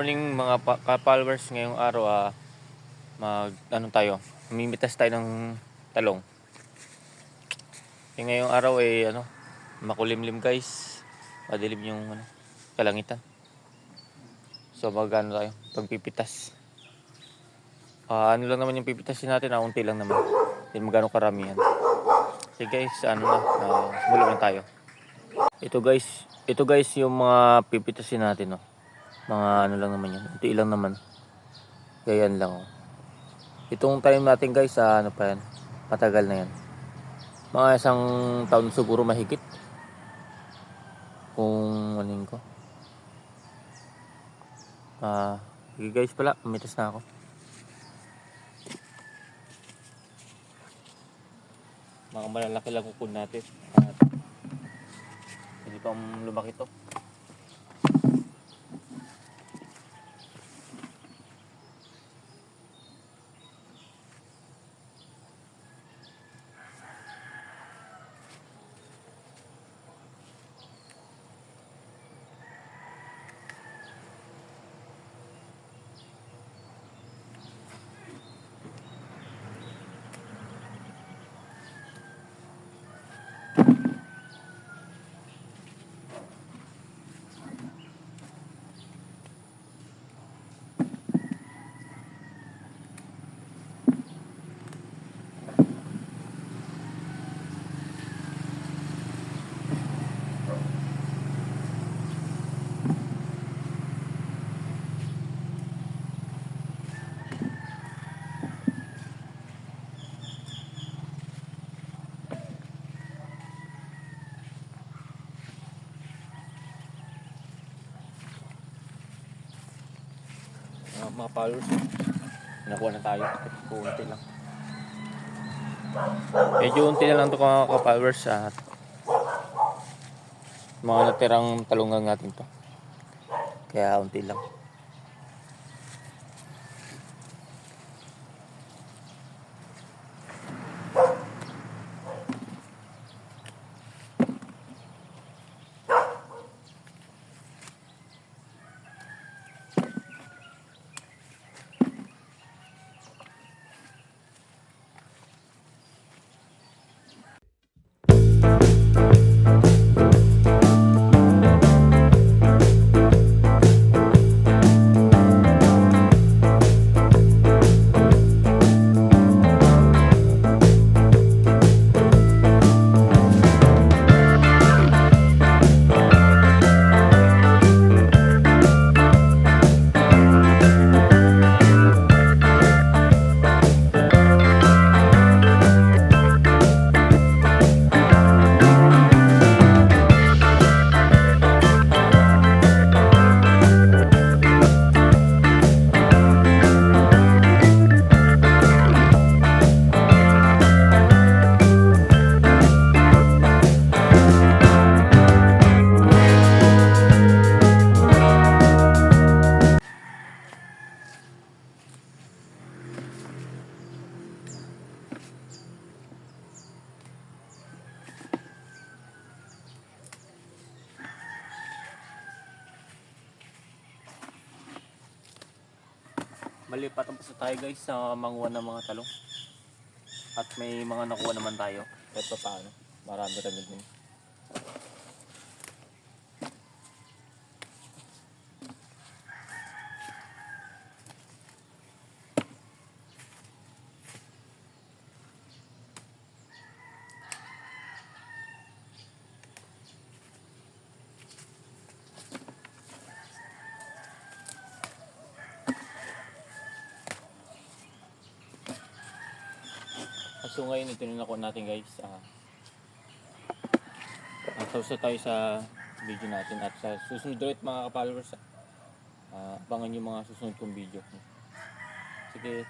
Morning mga ka-followers, ngayong araw mamimitas tayo ng talong. Ngayong araw ay makulimlim guys. Madilim yung kalangitan. So tayo pagpipitas. Ano lang naman yung pipitasin natin, unti lang naman. Hindi magano karamihan. So guys, simulan na tayo. Ito guys yung mga pipitasin natin, mga lang naman yan, unti lang naman. Ganyan lang. Itong time natin guys, pa yan, matagal na yan, mga isang taon siguro mahigit kung anin ko. Sige guys pala, umitas na ako. Mga malalaki lang kukun natin, hindi pa lumaki to. Mga followers, nakuha na tayo. Unti lang, medyo unti na lang ito mga ka-followers. Mga natirang talungan natin to, kaya unti lang. Malipat pa tayo guys sa manguha ng mga talong. At may mga nakuha naman tayo. Kahit pa paano, marami rin din. So ngayon ito na nakuha natin guys. Tapos tayo sa video natin at sa susunod ulit mga ka-followers. Abangan yung mga susunod kong video. Sige.